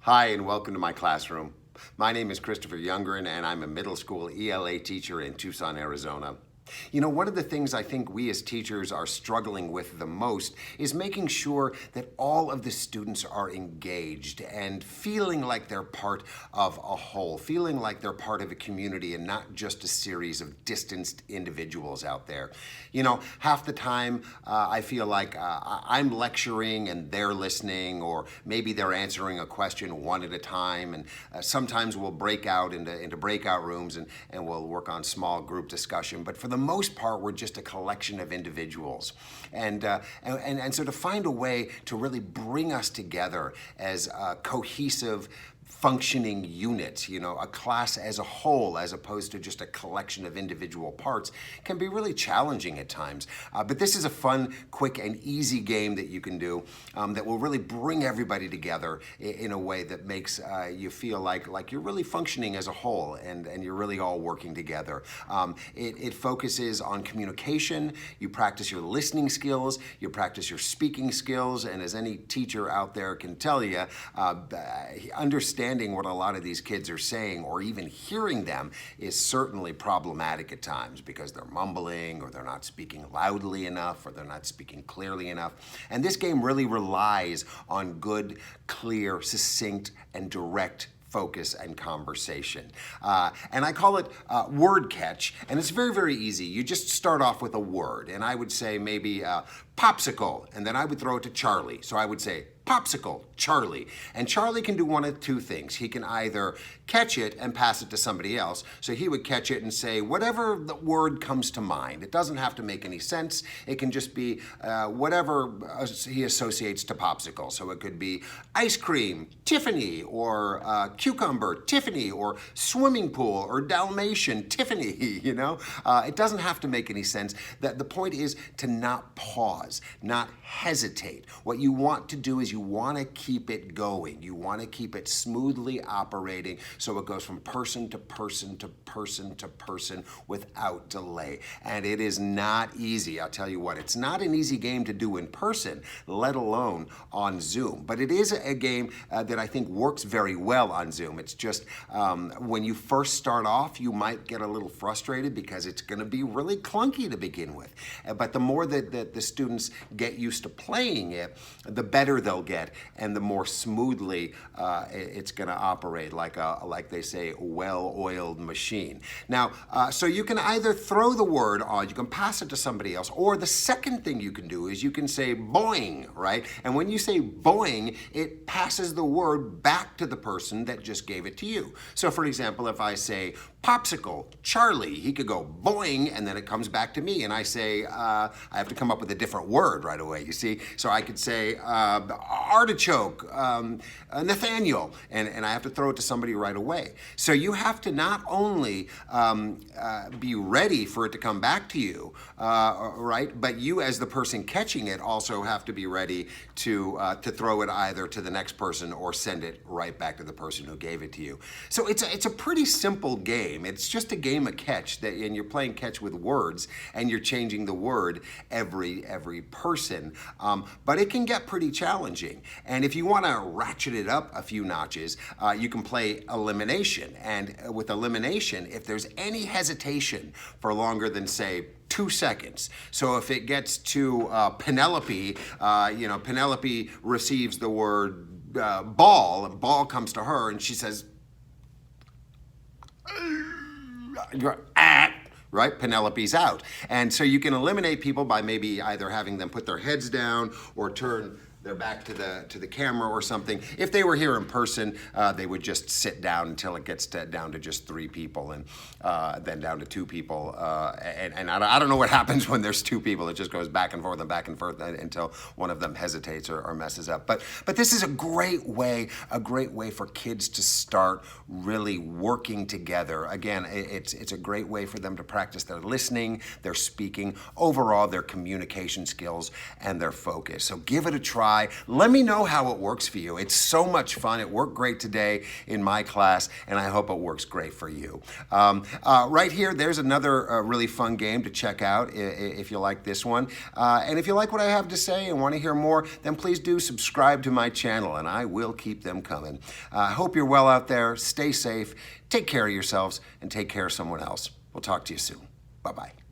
Hi, and welcome to my classroom. My name is Christopher Youngren, and I'm a middle school ELA teacher in Tucson, Arizona. You know, one of the things I think we as teachers are struggling with the most is making sure that all of the students are engaged and feeling like they're part of a whole, feeling like they're part of a community and not just a series of distanced individuals out there. You know, half the time I feel like I'm lecturing and they're listening, or maybe they're answering a question one at a time, and sometimes we'll break out into breakout rooms and we'll work on small group discussion. But for the most part, we're just a collection of individuals. And so to find a way to really bring us together as a cohesive, functioning unit, you know, a class as a whole, as opposed to just a collection of individual parts, can be really challenging at times. But this is a fun, quick, and easy game that you can do that will really bring everybody together in a way that makes you feel like you're really functioning as a whole and you're really all working together. It focuses on communication. You practice your listening skills, you practice your speaking skills, and as any teacher out there can tell you, understanding what a lot of these kids are saying or even hearing them is certainly problematic at times because they're mumbling or they're not speaking loudly enough or they're not speaking clearly enough. And this game really relies on good, clear, succinct, and direct focus and conversation. And I call it word catch, and it's very, very easy. You just start off with a word, and I would say maybe popsicle, and then I would throw it to Charlie. So I would say, popsicle, Charlie. And Charlie can do one of two things. He can either catch it and pass it to somebody else. So he would catch it and say whatever the word comes to mind. It doesn't have to make any sense. It can just be whatever he associates to popsicle. So it could be ice cream, Tiffany, or cucumber, Tiffany, or swimming pool, or Dalmatian, Tiffany, you know? It doesn't have to make any sense. The point is to not pause, not hesitate. What you want to do is you want to keep it going. You want to keep it smoothly operating so it goes from person to person to person to person without delay. And it is not easy. I'll tell you what, it's not an easy game to do in person, let alone on Zoom. But it is a game that I think works very well on Zoom. It's just when you first start off, you might get a little frustrated because it's going to be really clunky to begin with. But the more that the students get used to playing it, the better they'll get, and the more smoothly it's going to operate like they say, well-oiled machine. Now, so you can either throw the word on, you can pass it to somebody else, or the second thing you can do is you can say boing, right? And when you say boing, it passes the word back to the person that just gave it to you. So for example, if I say popsicle, Charlie, he could go boing, and then it comes back to me, and I say, I have to come up with a different word right away, you see? So I could say artichoke, Nathaniel, and I have to throw it to somebody right away. So you have to not only be ready for it to come back to you, right, but you as the person catching it also have to be ready to throw it either to the next person or send it right back to the person who gave it to you. So it's a pretty simple game. It's just a game of catch, and you're playing catch with words, and you're changing the word every person. But it can get pretty challenging. And if you want to ratchet it up a few notches, you can play elimination. And with elimination, if there's any hesitation for longer than, say, 2 seconds. So if it gets to Penelope, Penelope receives the word ball, and ball comes to her, and she says, right? Penelope's out. And so you can eliminate people by maybe either having them put their heads down or turn their back to the camera or something. If they were here in person, they would just sit down until it gets down to just 3 people, and then down to 2 people. And I don't know what happens when there's 2 people. It just goes back and forth until one of them hesitates or messes up. But this is a great way for kids to start really working together. Again, it's a great way for them to practice their listening, their speaking, overall their communication skills, and their focus. So give it a try. try. Let me know how it works for you. It's so much fun. It worked great today in my class, and I hope it works great for you. Right here, there's another really fun game to check out if you like this one. And if you like what I have to say and want to hear more, then please do subscribe to my channel, and I will keep them coming. I hope you're well out there. Stay safe. Take care of yourselves, and take care of someone else. We'll talk to you soon. Bye-bye.